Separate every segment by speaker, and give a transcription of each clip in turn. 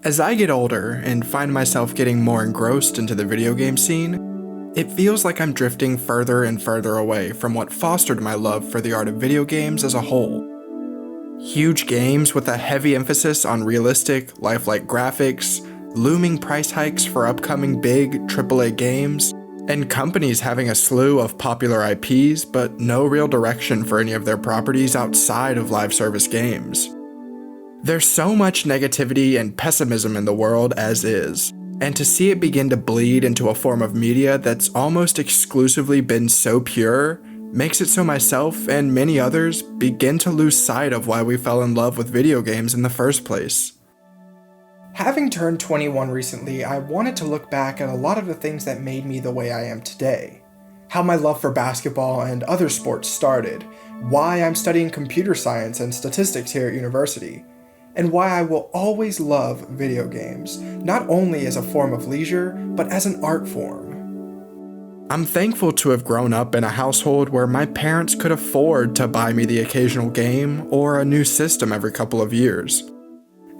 Speaker 1: As I get older and find myself getting more engrossed into the video game scene, it feels like I'm drifting further and further away from what fostered my love for the art of video games as a whole. Huge games with a heavy emphasis on realistic, lifelike graphics, looming price hikes for upcoming big AAA games, and companies having a slew of popular IPs but no real direction for any of their properties outside of live service games. There's so much negativity and pessimism in the world as is, and to see it begin to bleed into a form of media that's almost exclusively been so pure makes it so myself and many others begin to lose sight of why we fell in love with video games in the first place. Having turned 21 recently, I wanted to look back at a lot of the things that made me the way I am today. How my love for basketball and other sports started, why I'm studying computer science and statistics here at university, and why I will always love video games, not only as a form of leisure, but as an art form. I'm thankful to have grown up in a household where my parents could afford to buy me the occasional game or a new system every couple of years.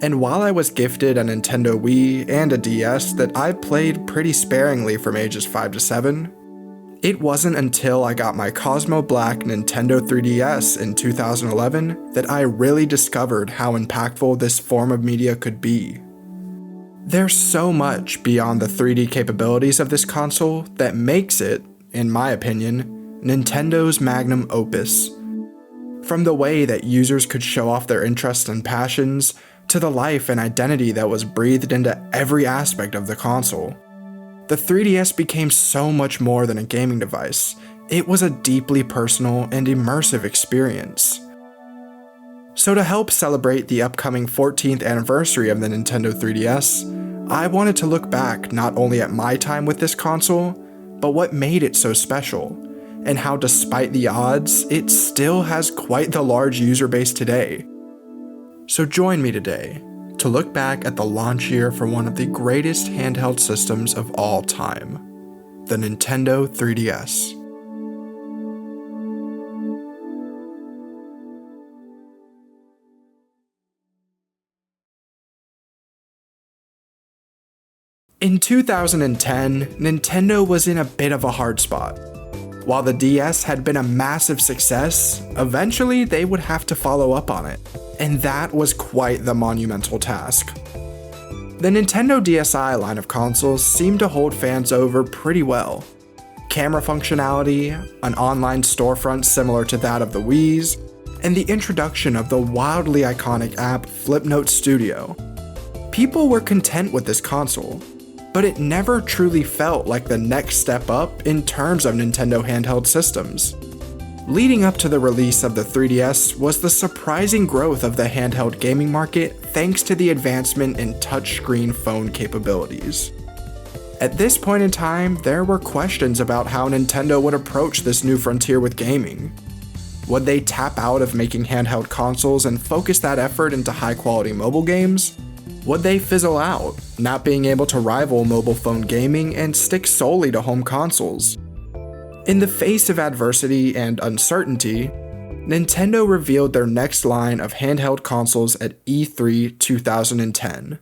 Speaker 1: And while I was gifted a Nintendo Wii and a DS that I played pretty sparingly from ages 5 to 7, it wasn't until I got my Cosmo Black Nintendo 3DS in 2011 that I really discovered how impactful this form of media could be. There's so much beyond the 3D capabilities of this console that makes it, in my opinion, Nintendo's magnum opus. From the way that users could show off their interests and passions, to the life and identity that was breathed into every aspect of the console. The 3DS became so much more than a gaming device. It was a deeply personal and immersive experience. So to help celebrate the upcoming 14th anniversary of the Nintendo 3DS, I wanted to look back not only at my time with this console, but what made it so special, and how despite the odds, it still has quite the large user base today. So join me today to look back at the launch year for one of the greatest handheld systems of all time, the Nintendo 3DS. In 2010, Nintendo was in a bit of a hard spot. While the DS had been a massive success, eventually they would have to follow up on it, and that was quite the monumental task. The Nintendo DSi line of consoles seemed to hold fans over pretty well. Camera functionality, an online storefront similar to that of the Wii's, and the introduction of the wildly iconic app Flipnote Studio. People were content with this console, but it never truly felt like the next step up in terms of Nintendo handheld systems. Leading up to the release of the 3DS was the surprising growth of the handheld gaming market thanks to the advancement in touchscreen phone capabilities. At this point in time, there were questions about how Nintendo would approach this new frontier with gaming. Would they tap out of making handheld consoles and focus that effort into high-quality mobile games? Would they fizzle out, not being able to rival mobile phone gaming and stick solely to home consoles? In the face of adversity and uncertainty, Nintendo revealed their next line of handheld consoles at E3 2010,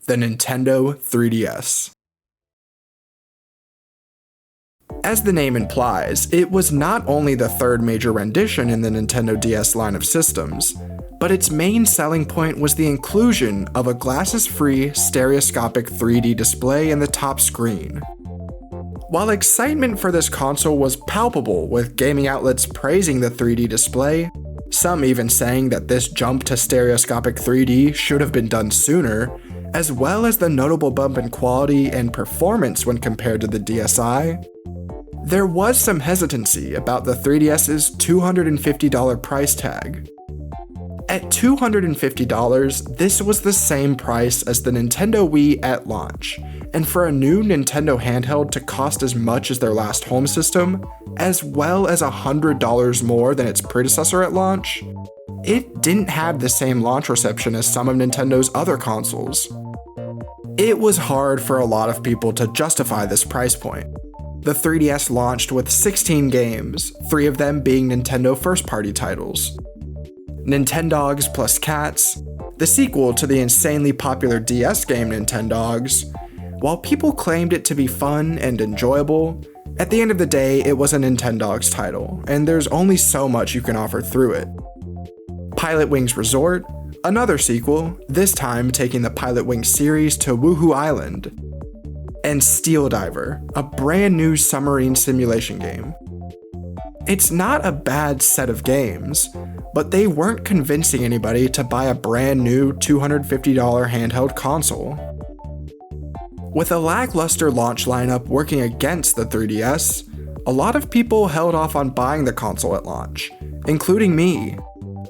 Speaker 1: the Nintendo 3DS. As the name implies, it was not only the third major rendition in the Nintendo DS line of systems, but its main selling point was the inclusion of a glasses-free stereoscopic 3D display in the top screen. While excitement for this console was palpable, with gaming outlets praising the 3D display, some even saying that this jump to stereoscopic 3D should have been done sooner, as well as the notable bump in quality and performance when compared to the DSi, there was some hesitancy about the 3DS's $250 price tag. At $250, this was the same price as the Nintendo Wii at launch, and for a new Nintendo handheld to cost as much as their last home system, as well as $100 more than its predecessor at launch, it didn't have the same launch reception as some of Nintendo's other consoles. It was hard for a lot of people to justify this price point. The 3DS launched with 16 games, 3 of them being Nintendo first-party titles. Nintendogs plus Cats, the sequel to the insanely popular DS game Nintendogs. While people claimed it to be fun and enjoyable, at the end of the day, it was a Nintendogs title, and there's only so much you can offer through it. Pilot Wings Resort, another sequel, this time taking the Pilot Wings series to Woohoo Island. And Steel Diver, a brand new submarine simulation game. It's not a bad set of games, but they weren't convincing anybody to buy a brand new $250 handheld console. With a lackluster launch lineup working against the 3DS, a lot of people held off on buying the console at launch, including me,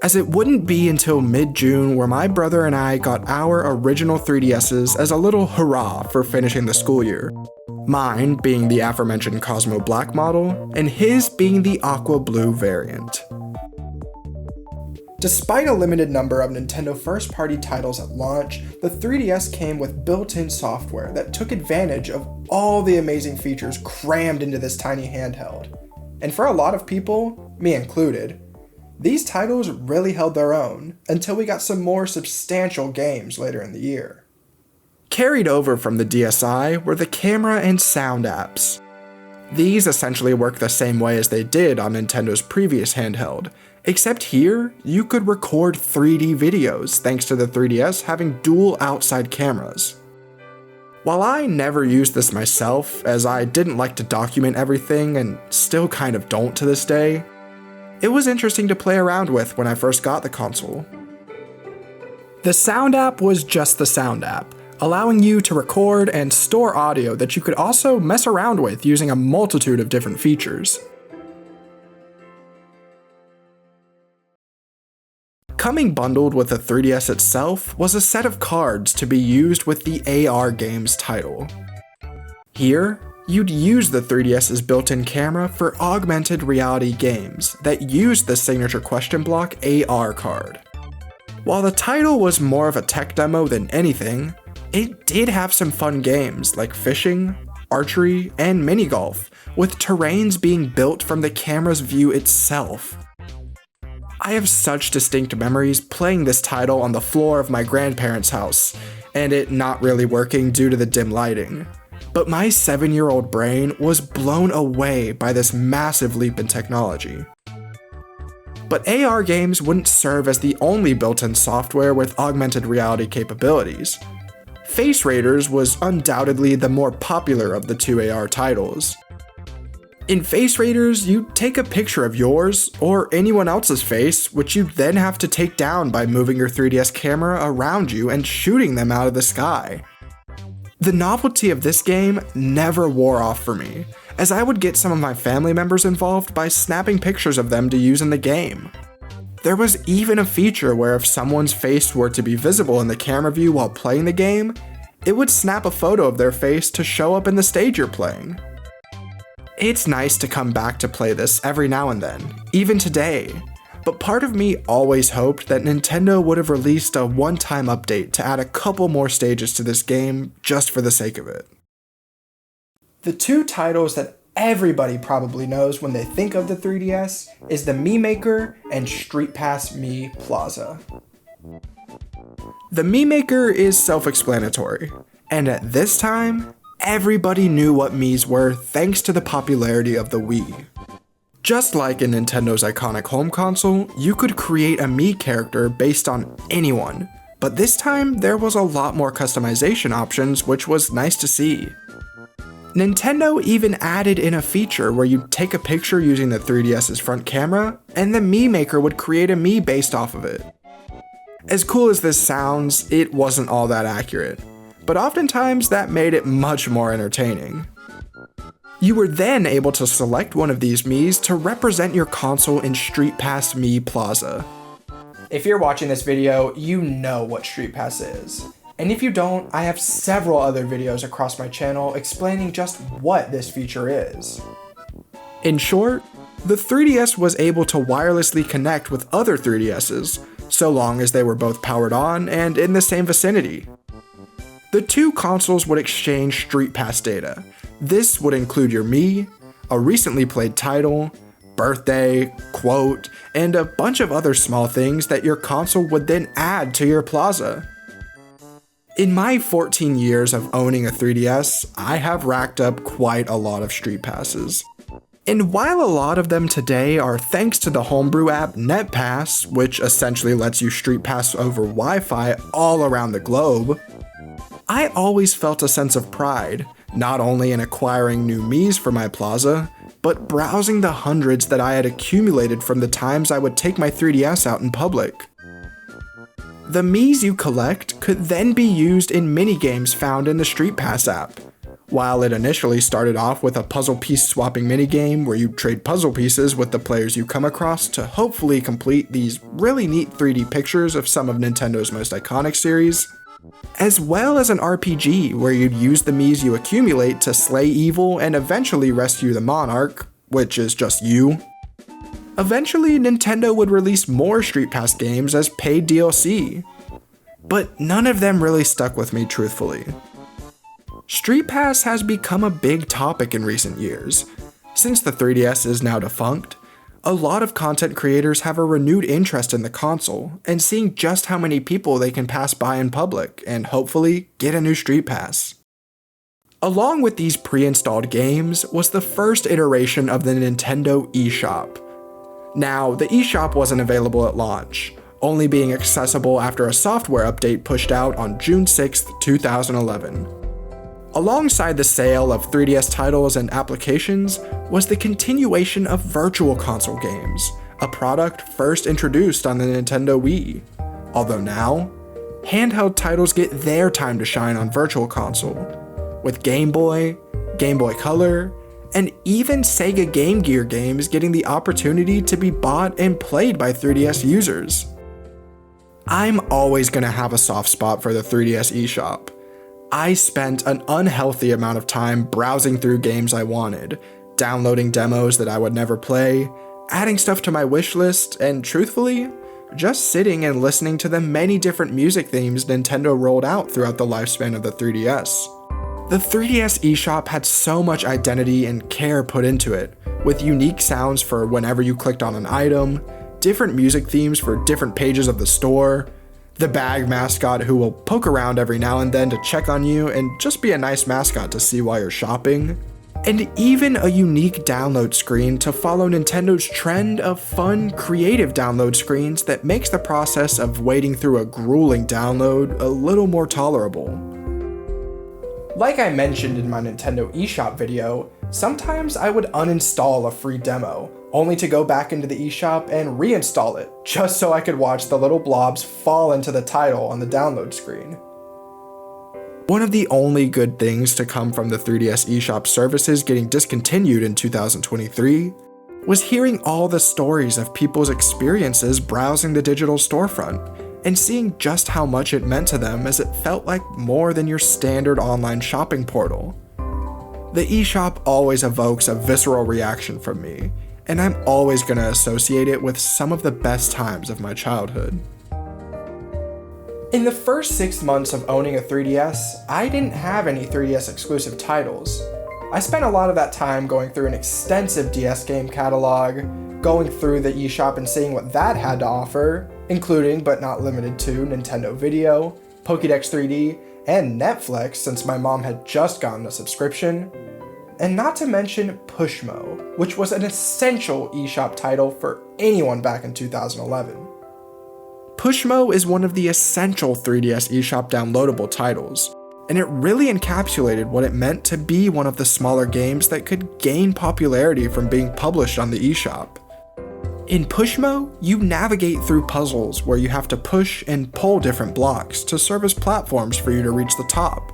Speaker 1: as it wouldn't be until mid-June where my brother and I got our original 3DSs as a little hurrah for finishing the school year. Mine being the aforementioned Cosmo Black model, and his being the Aqua Blue variant. Despite a limited number of Nintendo first-party titles at launch, the 3DS came with built-in software that took advantage of all the amazing features crammed into this tiny handheld. And for a lot of people, me included, these titles really held their own until we got some more substantial games later in the year. Carried over from the DSi were the camera and sound apps. These essentially work the same way as they did on Nintendo's previous handheld, except here, you could record 3D videos thanks to the 3DS having dual outside cameras. While I never used this myself, as I didn't like to document everything and still kind of don't to this day, it was interesting to play around with when I first got the console. The sound app was just the sound app, allowing you to record and store audio that you could also mess around with using a multitude of different features. Coming bundled with the 3DS itself was a set of cards to be used with the AR games title. Here, you'd use the 3DS's built-in camera for augmented reality games that used the signature question block AR card. While the title was more of a tech demo than anything, it did have some fun games like fishing, archery, and mini golf, with terrains being built from the camera's view itself. I have such distinct memories playing this title on the floor of my grandparents' house, and it not really working due to the dim lighting. But my 7-year-old brain was blown away by this massive leap in technology. But AR games wouldn't serve as the only built-in software with augmented reality capabilities. Face Raiders was undoubtedly the more popular of the two AR titles. In Face Raiders, you take a picture of yours, or anyone else's face, which you then have to take down by moving your 3DS camera around you and shooting them out of the sky. The novelty of this game never wore off for me, as I would get some of my family members involved by snapping pictures of them to use in the game. There was even a feature where if someone's face were to be visible in the camera view while playing the game, it would snap a photo of their face to show up in the stage you're playing. It's nice to come back to play this every now and then, even today, but part of me always hoped that Nintendo would have released a one-time update to add a couple more stages to this game just for the sake of it. The two titles that everybody probably knows when they think of the 3DS is the Mii Maker and StreetPass Mii Plaza. The Mii Maker is self-explanatory, and at this time, everybody knew what Miis were thanks to the popularity of the Wii. Just like in Nintendo's iconic home console, you could create a Mii character based on anyone, but this time there was a lot more customization options, which was nice to see. Nintendo even added in a feature where you'd take a picture using the 3DS's front camera, and the Mii Maker would create a Mii based off of it. As cool as this sounds, it wasn't all that accurate, but oftentimes that made it much more entertaining. You were then able to select one of these Miis to represent your console in StreetPass Mii Plaza. If you're watching this video, you know what StreetPass is. And if you don't, I have several other videos across my channel explaining just what this feature is. In short, the 3DS was able to wirelessly connect with other 3DSs, so long as they were both powered on and in the same vicinity. The two consoles would exchange StreetPass data. This would include your Mii, a recently played title, birthday, quote, and a bunch of other small things that your console would then add to your plaza. In my 14 years of owning a 3DS, I have racked up quite a lot of Street Passes. And while a lot of them today are thanks to the homebrew app NetPass, which essentially lets you Street Pass over Wi-Fi all around the globe, I always felt a sense of pride, not only in acquiring new Miis for my plaza, but browsing the hundreds that I had accumulated from the times I would take my 3DS out in public. The Miis you collect could then be used in minigames found in the Street Pass app. While it initially started off with a puzzle piece swapping minigame where you trade puzzle pieces with the players you come across to hopefully complete these really neat 3D pictures of some of Nintendo's most iconic series, as well as an RPG where you'd use the Miis you accumulate to slay evil and eventually rescue the Monarch, which is just you. Eventually, Nintendo would release more Street Pass games as paid DLC, but none of them really stuck with me truthfully. Street Pass has become a big topic in recent years. Since the 3DS is now defunct, a lot of content creators have a renewed interest in the console and seeing just how many people they can pass by in public and hopefully get a new Street Pass. Along with these pre-installed games was the first iteration of the Nintendo eShop. Now, the eShop wasn't available at launch, only being accessible after a software update pushed out on June 6, 2011. Alongside the sale of 3DS titles and applications was the continuation of Virtual Console games, a product first introduced on the Nintendo Wii. Although now, handheld titles get their time to shine on Virtual Console, with Game Boy, Game Boy Color, and even Sega Game Gear games getting the opportunity to be bought and played by 3DS users. I'm always gonna have a soft spot for the 3DS eShop. I spent an unhealthy amount of time browsing through games I wanted, downloading demos that I would never play, adding stuff to my wishlist, and truthfully, just sitting and listening to the many different music themes Nintendo rolled out throughout the lifespan of the 3DS. The 3DS eShop had so much identity and care put into it, with unique sounds for whenever you clicked on an item, different music themes for different pages of the store, the bag mascot who will poke around every now and then to check on you and just be a nice mascot to see while you're shopping, and even a unique download screen to follow Nintendo's trend of fun, creative download screens that makes the process of wading through a grueling download a little more tolerable. Like I mentioned in my Nintendo eShop video, sometimes I would uninstall a free demo, only to go back into the eShop and reinstall it, just so I could watch the little blobs fall into the title on the download screen. One of the only good things to come from the 3DS eShop services getting discontinued in 2023 was hearing all the stories of people's experiences browsing the digital storefront, and seeing just how much it meant to them as it felt like more than your standard online shopping portal. The eShop always evokes a visceral reaction from me, and I'm always going to associate it with some of the best times of my childhood. In the first 6 months of owning a 3DS, I didn't have any 3DS exclusive titles. I spent a lot of that time going through an extensive DS game catalog, going through the eShop and seeing what that had to offer, including but not limited to Nintendo Video, Pokédex 3D, and Netflix since my mom had just gotten a subscription, and not to mention Pushmo, which was an essential eShop title for anyone back in 2011. Pushmo is one of the essential 3DS eShop downloadable titles, and it really encapsulated what it meant to be one of the smaller games that could gain popularity from being published on the eShop. In Pushmo, you navigate through puzzles where you have to push and pull different blocks to serve as platforms for you to reach the top.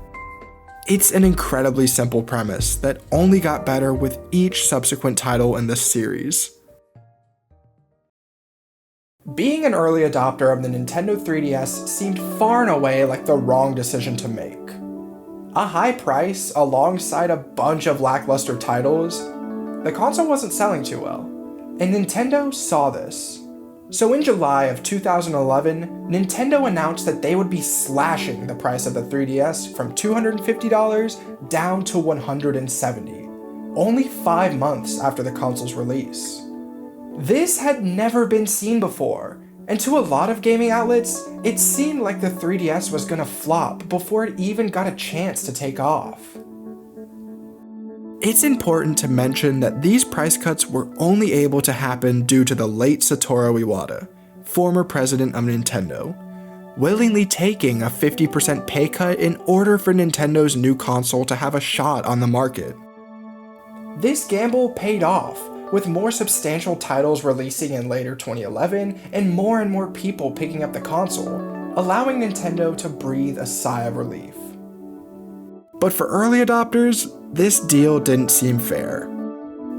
Speaker 1: It's an incredibly simple premise that only got better with each subsequent title in this series. Being an early adopter of the Nintendo 3DS seemed far and away like the wrong decision to make. A high price alongside a bunch of lackluster titles, the console wasn't selling too well, and Nintendo saw this. So in July of 2011, Nintendo announced that they would be slashing the price of the 3DS from $250 down to $170, only 5 months after the console's release. This had never been seen before, and to a lot of gaming outlets, it seemed like the 3DS was gonna flop before it even got a chance to take off. It's important to mention that these price cuts were only able to happen due to the late Satoru Iwata, former president of Nintendo, willingly taking a 50% pay cut in order for Nintendo's new console to have a shot on the market. This gamble paid off, with more substantial titles releasing in later 2011 and more people picking up the console, allowing Nintendo to breathe a sigh of relief. But for early adopters, this deal didn't seem fair.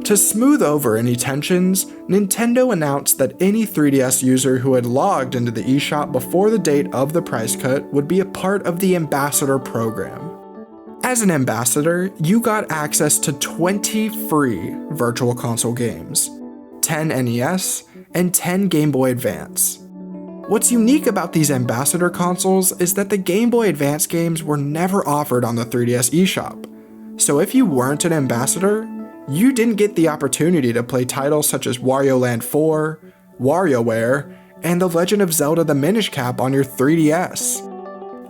Speaker 1: To smooth over any tensions, Nintendo announced that any 3DS user who had logged into the eShop before the date of the price cut would be a part of the Ambassador program. As an ambassador, you got access to 20 free Virtual Console games, 10 NES, and 10 Game Boy Advance. What's unique about these Ambassador consoles is that the Game Boy Advance games were never offered on the 3DS eShop, so if you weren't an ambassador, you didn't get the opportunity to play titles such as Wario Land 4, WarioWare, and The Legend of Zelda: The Minish Cap on your 3DS.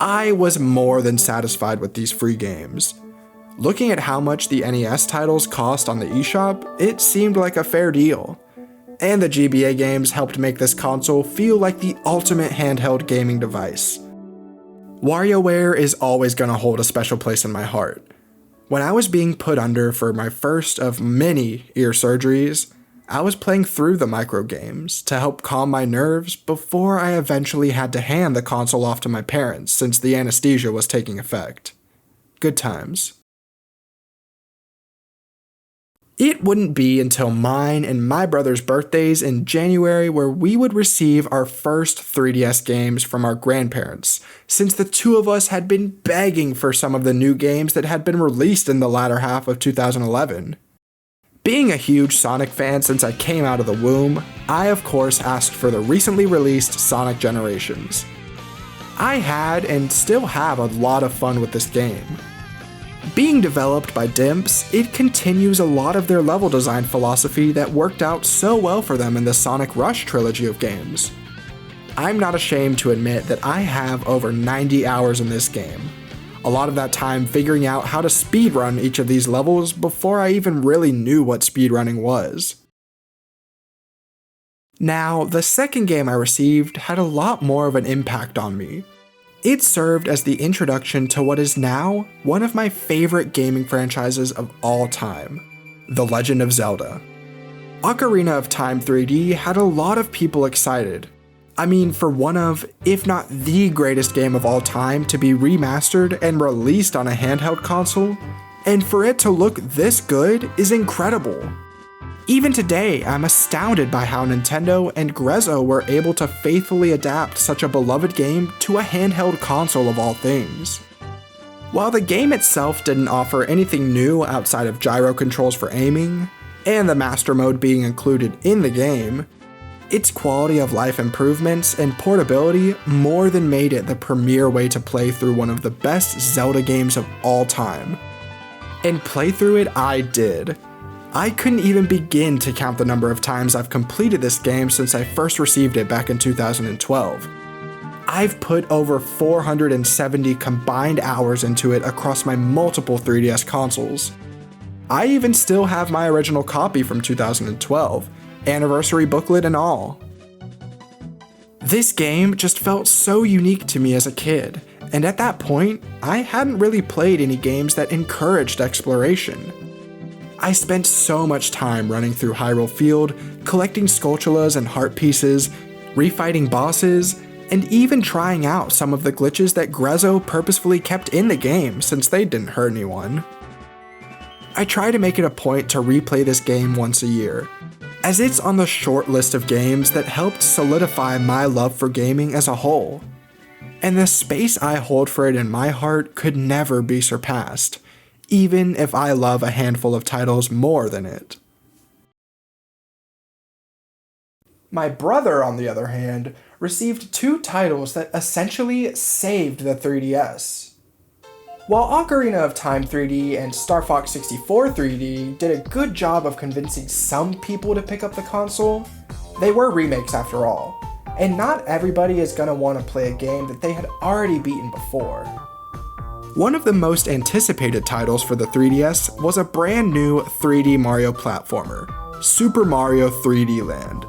Speaker 1: I was more than satisfied with these free games. Looking at how much the NES titles cost on the eShop, it seemed like a fair deal. And the GBA games helped make this console feel like the ultimate handheld gaming device. WarioWare is always going to hold a special place in my heart. When I was being put under for my first of many ear surgeries, I was playing through the micro games to help calm my nerves before I eventually had to hand the console off to my parents since the anesthesia was taking effect. Good times. It wouldn't be until mine and my brother's birthdays in January where we would receive our first 3DS games from our grandparents, since the two of us had been begging for some of the new games that had been released in the latter half of 2011. Being a huge Sonic fan since I came out of the womb, I of course asked for the recently released Sonic Generations. I had and still have a lot of fun with this game. Being developed by Dimps, it continues a lot of their level design philosophy that worked out so well for them in the Sonic Rush trilogy of games. I'm not ashamed to admit that I have over 90 hours in this game. A lot of that time figuring out how to speedrun each of these levels before I even really knew what speedrunning was. Now, the second game I received had a lot more of an impact on me. It served as the introduction to what is now one of my favorite gaming franchises of all time, The Legend of Zelda. Ocarina of Time 3D had a lot of people excited. I mean, for one of, if not the greatest game of all time to be remastered and released on a handheld console, and for it to look this good is incredible. Even today, I'm astounded by how Nintendo and Grezzo were able to faithfully adapt such a beloved game to a handheld console of all things. While the game itself didn't offer anything new outside of gyro controls for aiming, and the Master Mode being included in the game, its quality of life improvements and portability more than made it the premier way to play through one of the best Zelda games of all time. And play through it I did. I couldn't even begin to count the number of times I've completed this game since I first received it back in 2012. I've put over 470 combined hours into it across my multiple 3DS consoles. I even still have my original copy from 2012, anniversary booklet and all. This game just felt so unique to me as a kid, and at that point, I hadn't really played any games that encouraged exploration. I spent so much time running through Hyrule Field, collecting Skulltulas and heart pieces, refighting bosses, and even trying out some of the glitches that Grezzo purposefully kept in the game since they didn't hurt anyone. I try to make it a point to replay this game once a year, as it's on the short list of games that helped solidify my love for gaming as a whole. And the space I hold for it in my heart could never be surpassed, even if I love a handful of titles more than it. My brother, on the other hand, received two titles that essentially saved the 3DS. While Ocarina of Time 3D and Star Fox 64 3D did a good job of convincing some people to pick up the console, They were remakes after all, and not everybody is gonna want to play a game that they had already beaten before. One of the most anticipated titles for the 3DS was a brand new 3D Mario platformer, Super Mario 3D Land.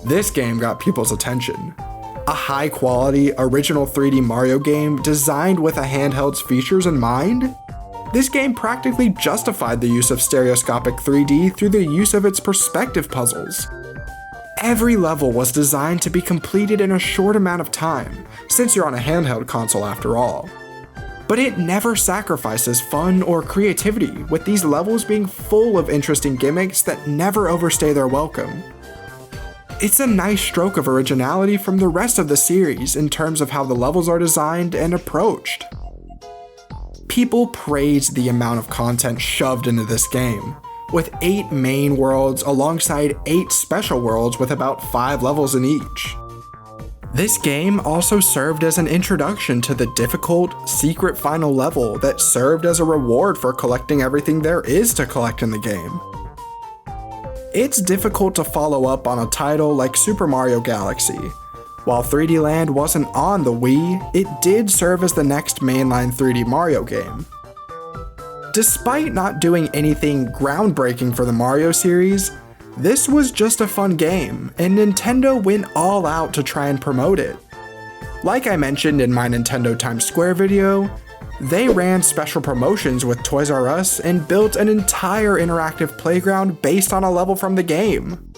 Speaker 1: This game got people's attention. A high-quality, original 3D Mario game designed with a handheld's features in mind? This game practically justified the use of stereoscopic 3D through the use of its perspective puzzles. Every level was designed to be completed in a short amount of time, since you're on a handheld console after all. But it never sacrifices fun or creativity, with these levels being full of interesting gimmicks that never overstay their welcome. It's a nice stroke of originality from the rest of the series in terms of how the levels are designed and approached. People praised the amount of content shoved into this game, with 8 main worlds alongside 8 special worlds with about 5 levels in each. This game also served as an introduction to the difficult, secret final level that served as a reward for collecting everything there is to collect in the game. It's difficult to follow up on a title like Super Mario Galaxy. While 3D Land wasn't on the Wii, it did serve as the next mainline 3D Mario game. Despite not doing anything groundbreaking for the Mario series, this was just a fun game, and Nintendo went all out to try and promote it. Like I mentioned in my Nintendo Times Square video, they ran special promotions with Toys R Us and built an entire interactive playground based on a level from the game.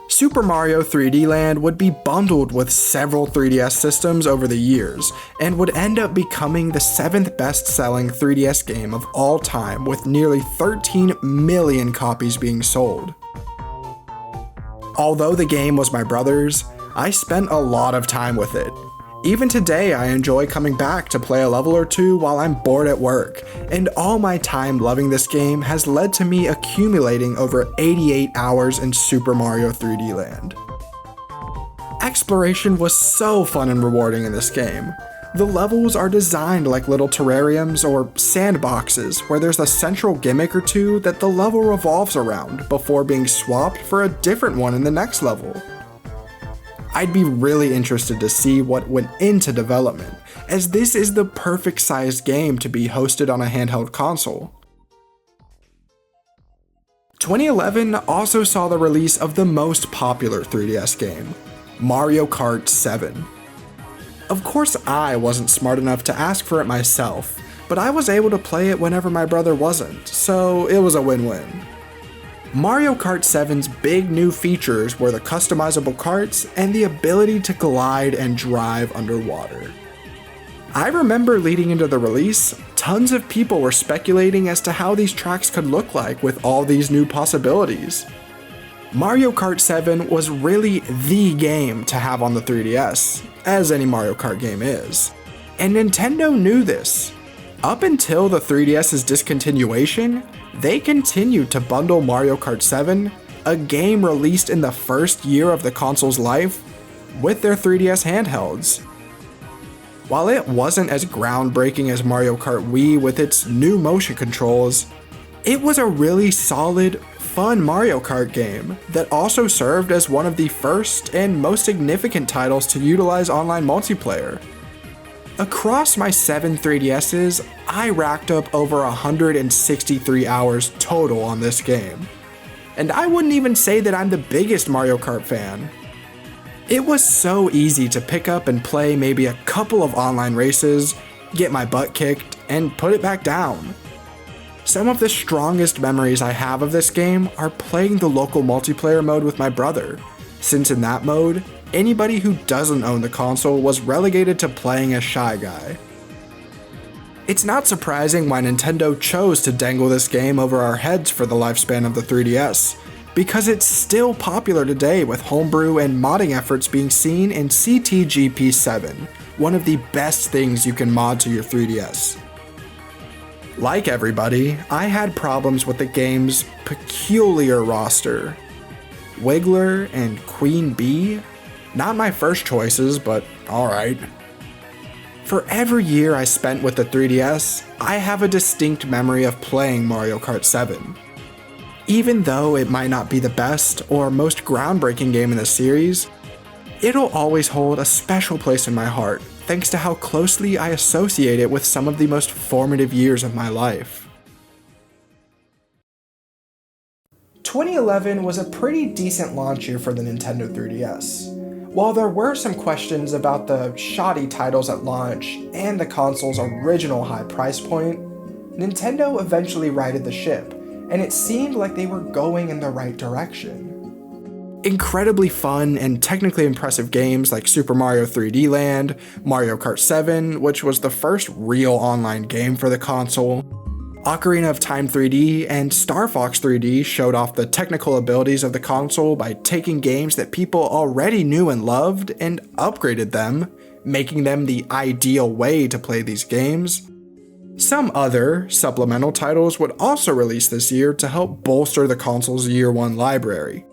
Speaker 1: Super Mario 3D Land would be bundled with several 3DS systems over the years, and would end up becoming the 7th best-selling 3DS game of all time, with nearly 13 million copies being sold. Although the game was my brother's, I spent a lot of time with it. Even today, I enjoy coming back to play a level or two while I'm bored at work, and all my time loving this game has led to me accumulating over 88 hours in Super Mario 3D Land. Exploration was so fun and rewarding in this game. The levels are designed like little terrariums or sandboxes where there's a central gimmick or two that the level revolves around before being swapped for a different one in the next level. I'd be really interested to see what went into development, as this is the perfect sized game to be hosted on a handheld console. 2011 also saw the release of the most popular 3DS game, Mario Kart 7. Of course, I wasn't smart enough to ask for it myself, but I was able to play it whenever my brother wasn't, so it was a win-win. Mario Kart 7's big new features were the customizable karts and the ability to glide and drive underwater. I remember leading into the release, tons of people were speculating as to how these tracks could look like with all these new possibilities. Mario Kart 7 was really the game to have on the 3DS, as any Mario Kart game is. And Nintendo knew this. Up until the 3DS's discontinuation, they continued to bundle Mario Kart 7, a game released in the first year of the console's life, with their 3DS handhelds. While it wasn't as groundbreaking as Mario Kart Wii with its new motion controls, it was a really solid, fun Mario Kart game that also served as one of the first and most significant titles to utilize online multiplayer. Across my 7 3DSs, I racked up over 163 hours total on this game. And I wouldn't even say that I'm the biggest Mario Kart fan. It was so easy to pick up and play maybe a couple of online races, get my butt kicked, and put it back down. Some of the strongest memories I have of this game are playing the local multiplayer mode with my brother, since in that mode, anybody who doesn't own the console was relegated to playing as Shy Guy. It's not surprising why Nintendo chose to dangle this game over our heads for the lifespan of the 3DS, because it's still popular today with homebrew and modding efforts being seen in CTGP7, one of the best things you can mod to your 3DS. Like everybody, I had problems with the game's peculiar roster. Wiggler and Queen Bee? Not my first choices, but alright. For every year I spent with the 3DS, I have a distinct memory of playing Mario Kart 7. Even though it might not be the best or most groundbreaking game in the series, it'll always hold a special place in my heart, thanks to how closely I associate it with some of the most formative years of my life. 2011 was a pretty decent launch year for the Nintendo 3DS. While there were some questions about the shoddy titles at launch and the console's original high price point, Nintendo eventually righted the ship, and it seemed like they were going in the right direction. Incredibly fun and technically impressive games like Super Mario 3D Land, Mario Kart 7, which was the first real online game for the console, Ocarina of Time 3D, and Star Fox 3D showed off the technical abilities of the console by taking games that people already knew and loved and upgraded them, making them the ideal way to play these games. Some other supplemental titles would also release this year to help bolster the console's year one library.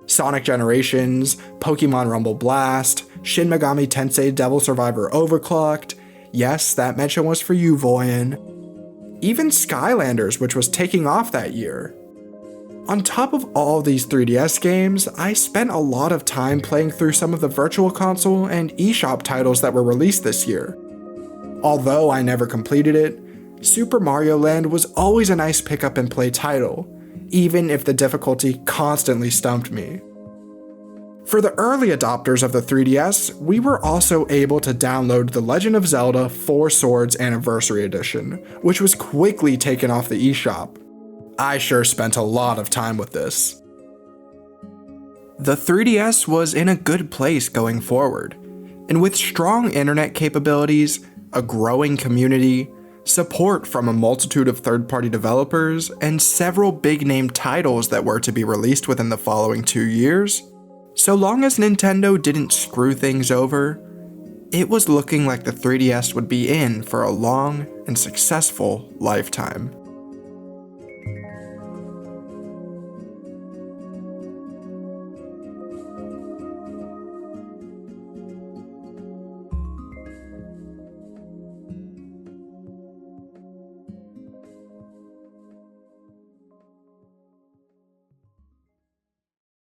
Speaker 1: Sonic Generations, Pokemon Rumble Blast, Shin Megami Tensei Devil Survivor Overclocked, yes, that mention was for you, Voyan. Even Skylanders, which was taking off that year. On top of all these 3DS games, I spent a lot of time playing through some of the Virtual Console and eShop titles that were released this year. Although I never completed it, Super Mario Land was always a nice pick up and play title, even if the difficulty constantly stumped me. For the early adopters of the 3DS, we were also able to download The Legend of Zelda 4 Swords Anniversary Edition, which was quickly taken off the eShop. I sure spent a lot of time with this. The 3DS was in a good place going forward, and with strong internet capabilities, a growing community, support from a multitude of third-party developers, and several big-name titles that were to be released within the following 2 years, so long as Nintendo didn't screw things over, it was looking like the 3DS would be in for a long and successful lifetime.